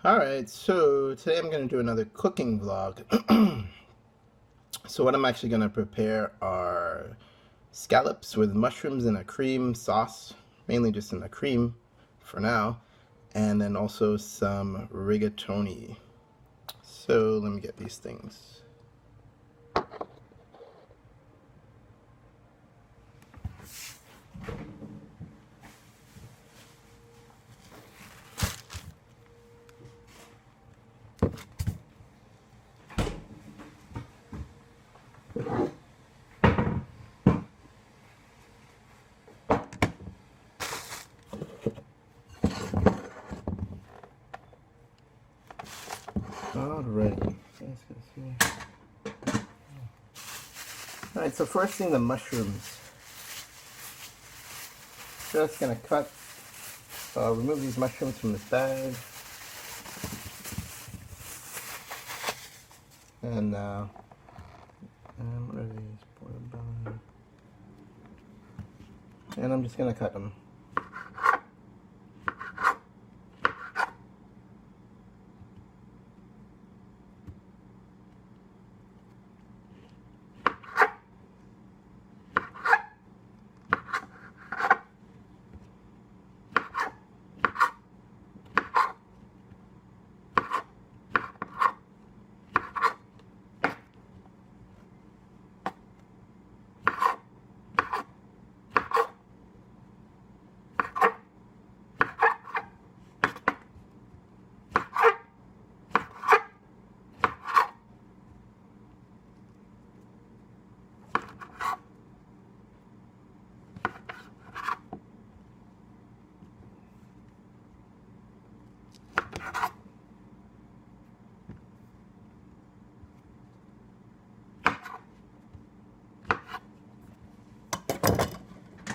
Alright, so today I'm going to do another cooking vlog. So what I'm actually going to prepare are scallops with mushrooms in a cream sauce, mainly just in a cream for now, and then also some rigatoni. So let me get these things. Alrighty. Alright, so first thing, the mushrooms. Just gonna remove these mushrooms from this bag. And what are these? Portobello. And I'm just gonna cut them.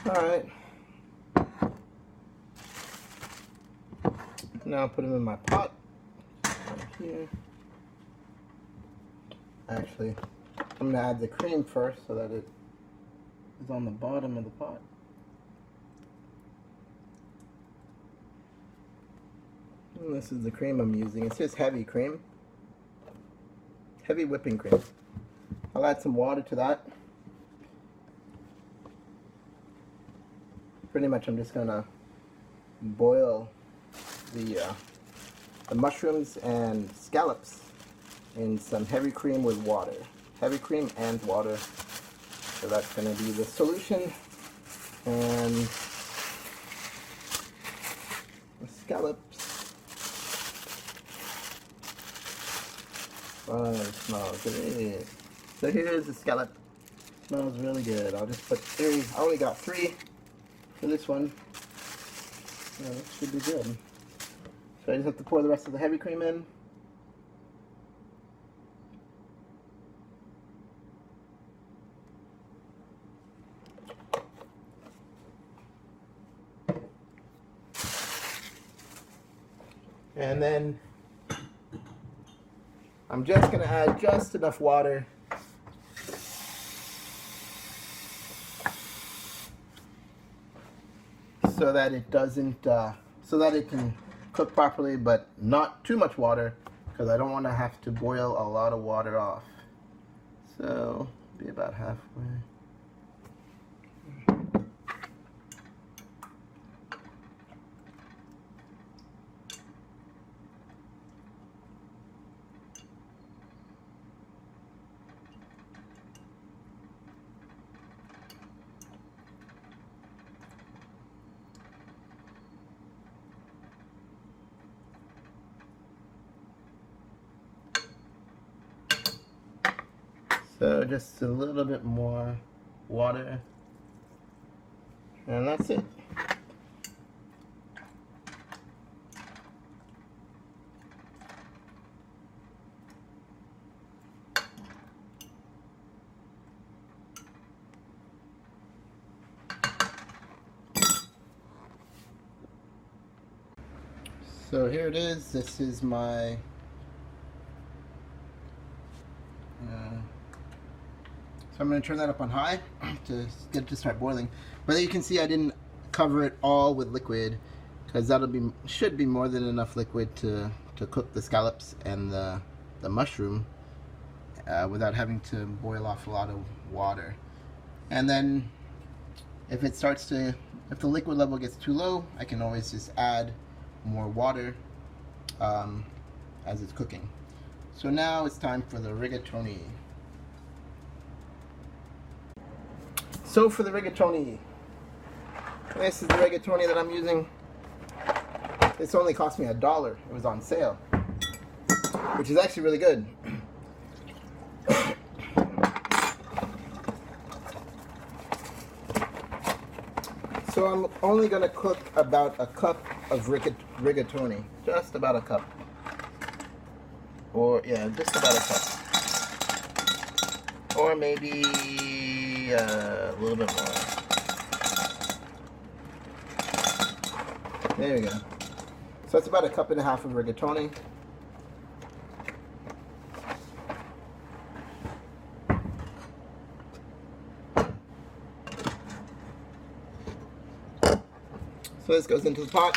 Alright, now I'll put them in my pot right here. Actually, I'm going to add the cream first so that it is on the bottom of the pot. And this is the cream I'm using. It's just heavy cream, heavy whipping cream. I'll add some water to that. Pretty much I'm just gonna boil the mushrooms and scallops in some heavy cream with water. Heavy cream and water. So that's gonna be the solution. And the scallops. Oh, it smells good. So here's the scallop. Smells really good. I'll just put 3. I only got 3. For this one, yeah, that should be good. So I just have to pour the rest of the heavy cream in. And then I'm just going to add just enough water so that it doesn't, so that it can cook properly, but not too much water, because I don't want to have to boil a lot of water off. So, be about halfway. So just a little bit more water, and that's it. So here it is. This is my so I'm going to turn that up on high to get it to start boiling. But you can see I didn't cover it all with liquid. because should be more than enough liquid to cook the scallops and the mushroom without having to boil off a lot of water. And then if the liquid level gets too low, I can always just add more water as it's cooking. So now it's time for the rigatoni. So for the rigatoni, this is the rigatoni that I'm using. This only cost me $1. It was on sale, which is actually really good. So I'm only going to cook about a cup of rigatoni. Just about a cup. Or, yeah, just about a cup. Or maybe a little bit more. There we go. So that's about a cup and a half of rigatoni. So this goes into the pot.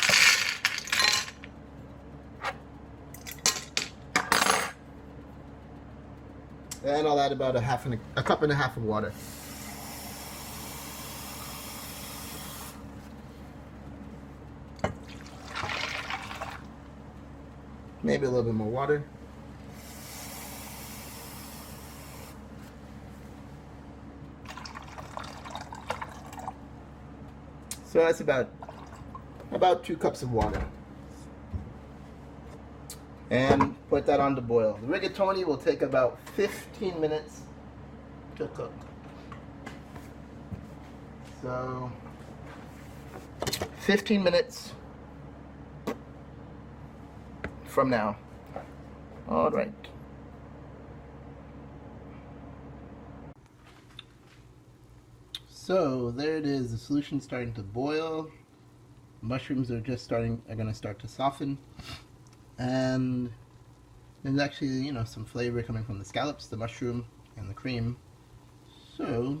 And I'll add about a cup and a half of water. Maybe a little bit more water. So that's about 2 cups of water. And put that on to boil. The rigatoni will take about 15 minutes to cook. So 15 minutes from now. All right. So there it is. The solution's starting to boil. Mushrooms are going to start to soften, and there's actually some flavor coming from the scallops, the mushroom, and the cream. So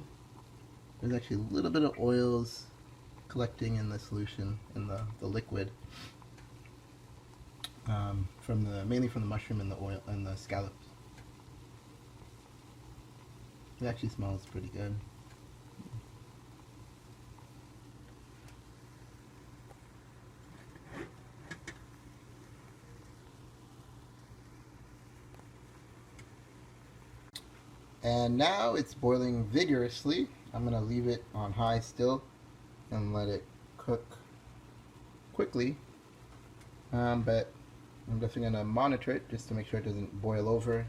there's actually a little bit of oils collecting in the solution, in the liquid, mainly from the mushroom and the oil and the scallops. It actually smells pretty good. And now it's boiling vigorously. I'm going to leave it on high still and let it cook quickly. But I'm definitely going to monitor it just to make sure it doesn't boil over.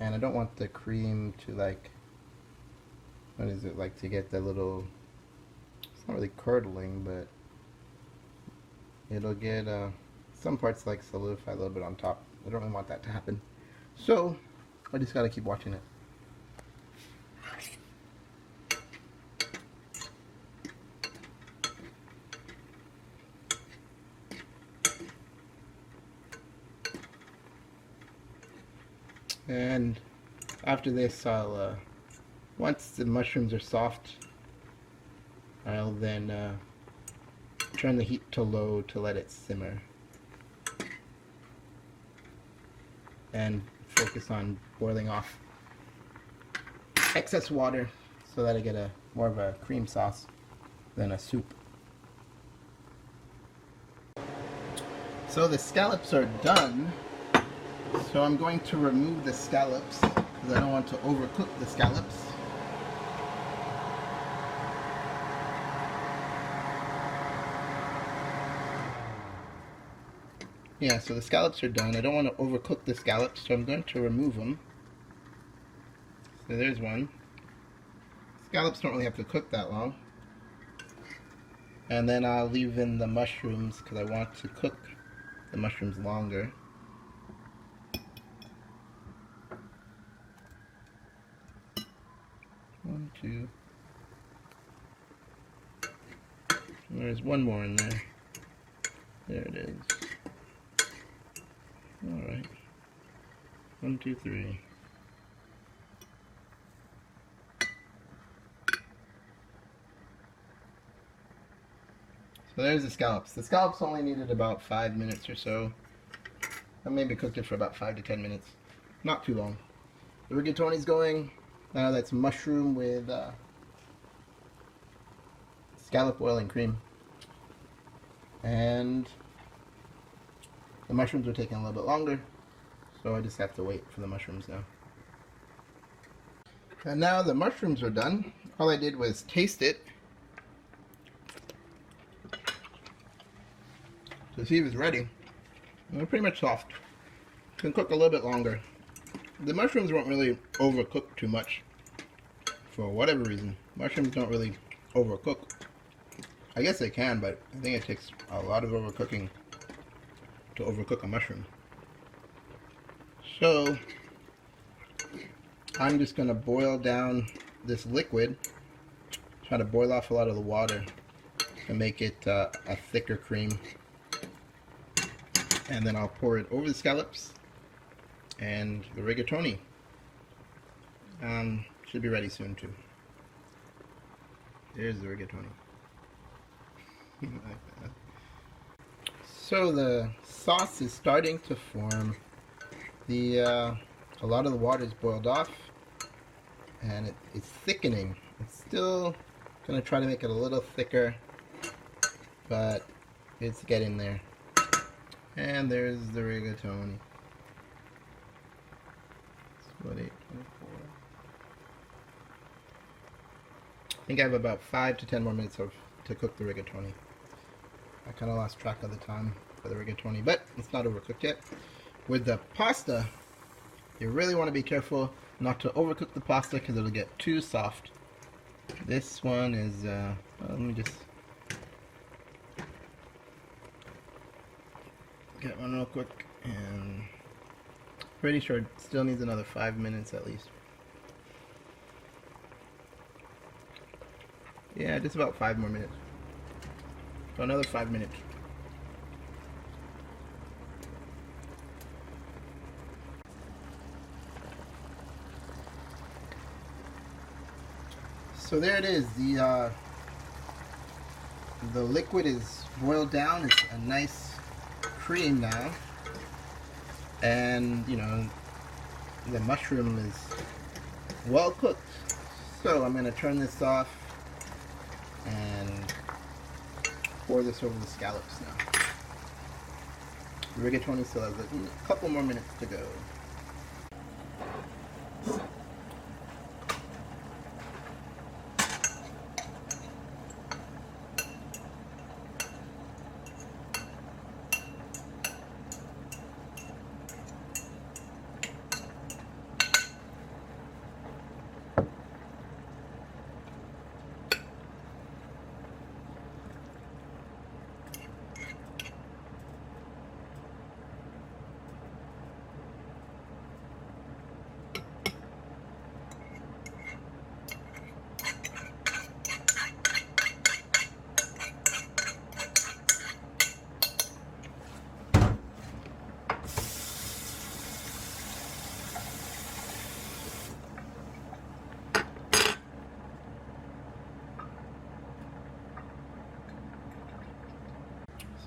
And I don't want the cream to to get the little, it's not really curdling, but it'll get some parts solidify a little bit on top. I don't really want that to happen. So I just got to keep watching it. And after this, once the mushrooms are soft, I'll then turn the heat to low to let it simmer. And focus on boiling off excess water so that I get more of a cream sauce than a soup. So the scallops are done. So I'm going to remove the scallops because I don't want to overcook the scallops. Yeah, so the scallops are done. I don't want to overcook the scallops, so I'm going to remove them. So there's one. Scallops don't really have to cook that long. And then I'll leave in the mushrooms because I want to cook the mushrooms longer. One, two. There's one more in there. There it is. Alright. 1, 2, 3. So there's the scallops. The scallops only needed about 5 minutes or so. I maybe cooked it for about 5 to 10 minutes. Not too long. The rigatoni's going. Now that's mushroom with scallop oil and cream. And the mushrooms are taking a little bit longer, so I just have to wait for the mushrooms now. And now the mushrooms are done. All I did was taste it to see if it's ready. And they're pretty much soft. Can cook a little bit longer. The mushrooms won't really overcook too much for whatever reason. Mushrooms don't really overcook. I guess they can, but I think it takes a lot of overcooking to overcook a mushroom. So I'm just going to boil down this liquid, try to boil off a lot of the water to make it a thicker cream. And then I'll pour it over the scallops and the rigatoni. Should be ready soon too. There's the rigatoni. So the sauce is starting to form. A lot of the water is boiled off, and it's thickening. It's still gonna try to make it a little thicker, but it's getting there. And there's the rigatoni. It's what, 8:24. I think I have about 5 to 10 more minutes to cook the rigatoni. I kind of lost track of the time for the rigatoni, but it's not overcooked yet. With the pasta, you really want to be careful not to overcook the pasta because it'll get too soft. This one is, well, let me just get one real quick, and pretty sure it still needs another 5 minutes at least. Yeah, just about 5 more minutes. So another 5 minutes. So there it is. The liquid is boiled down. It's a nice cream now, and you know the mushroom is well cooked. So I'm going to turn this off and pour this over the scallops now. The rigatoni still has a couple more minutes to go.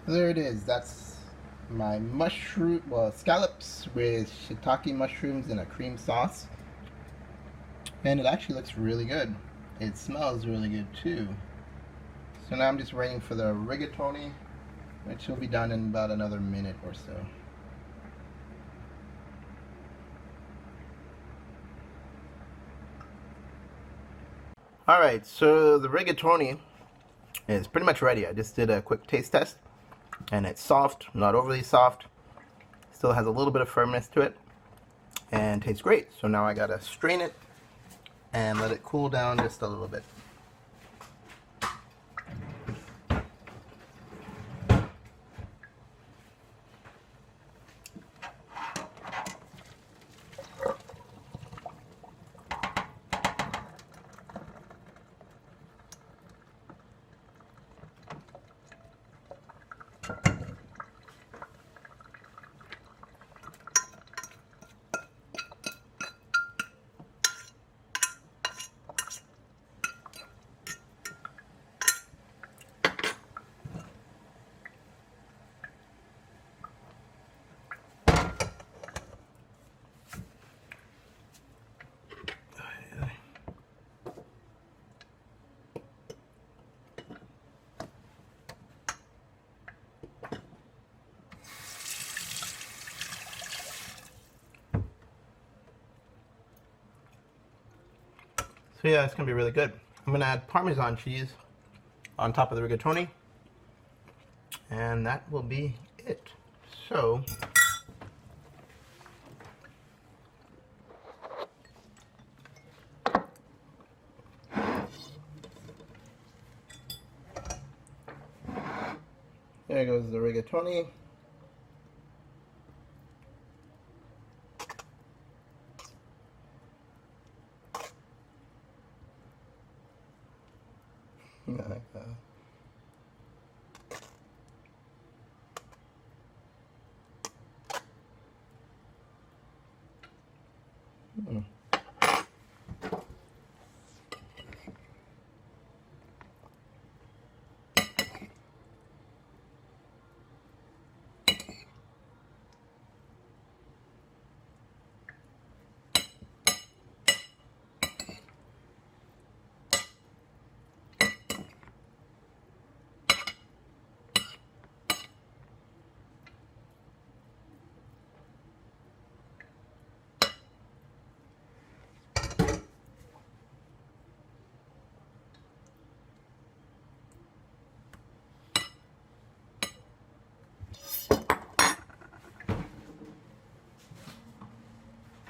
So there it is. That's my mushroom, well, scallops with shiitake mushrooms in a cream sauce. And it actually looks really good. It smells really good too. So now I'm just waiting for the rigatoni, which will be done in about another minute or so. Alright, so the rigatoni is pretty much ready. I just did a quick taste test, and it's soft, not overly soft. Still has a little bit of firmness to it, and tastes great. So now I gotta strain it and let it cool down just a little bit. So yeah, it's gonna be really good. I'm gonna add Parmesan cheese on top of the rigatoni, and that will be it. So there goes the rigatoni. Like that.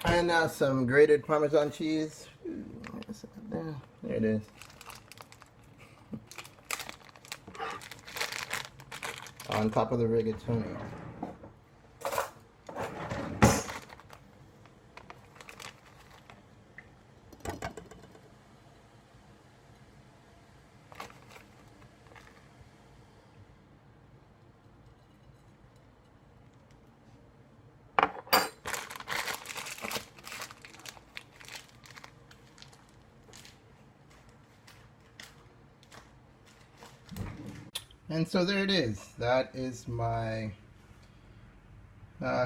And now some grated Parmesan cheese. There it is. On top of the rigatoni. And so there it is. That is my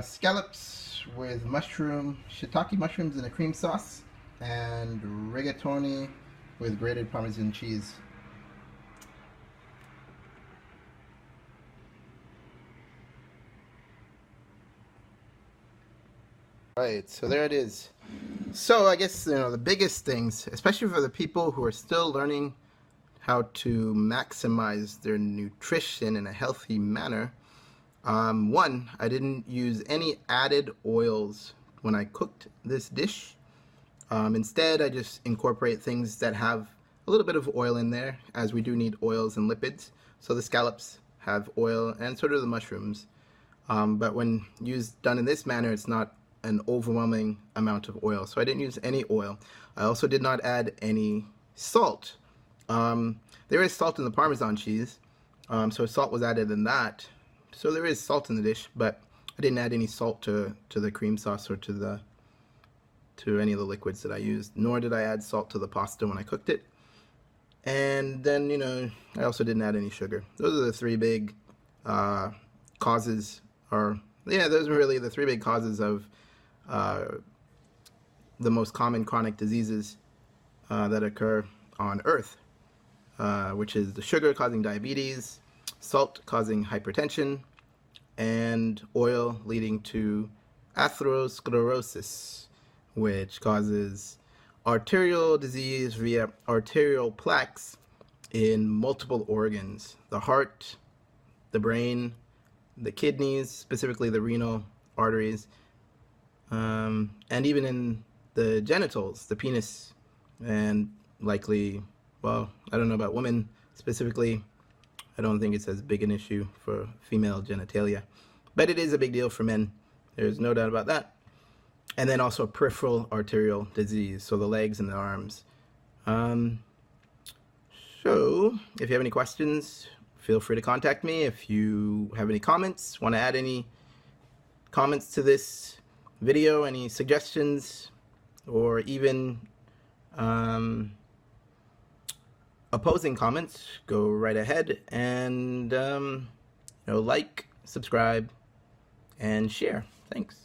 scallops with shiitake mushrooms in a cream sauce, and rigatoni with grated Parmesan cheese. Right, so there it is. So I guess, the biggest things, especially for the people who are still learning how to maximize their nutrition in a healthy manner. One, I didn't use any added oils when I cooked this dish. Instead, I just incorporate things that have a little bit of oil in there, as we do need oils and lipids. So the scallops have oil, and so do the mushrooms. But when done in this manner, it's not an overwhelming amount of oil. So I didn't use any oil. I also did not add any salt. There is salt in the Parmesan cheese, so salt was added in that. So there is salt in the dish, but I didn't add any salt to the cream sauce or to any of the liquids that I used, nor did I add salt to the pasta when I cooked it. And then, I also didn't add any sugar. Those are the three big causes, those are really the three big causes of the most common chronic diseases that occur on Earth. Which is the sugar causing diabetes, salt causing hypertension, and oil leading to atherosclerosis, which causes arterial disease via arterial plaques in multiple organs: the heart, the brain, the kidneys, specifically the renal arteries, and even in the genitals, the penis, and likely, well, I don't know about women specifically. I don't think it's as big an issue for female genitalia, but it is a big deal for men. There's no doubt about that. And then also peripheral arterial disease, so the legs and the arms. So if you have any questions, feel free to contact me. If you have any comments, want to add any comments to this video, any suggestions, or even opposing comments, go right ahead and like, subscribe, and share. Thanks.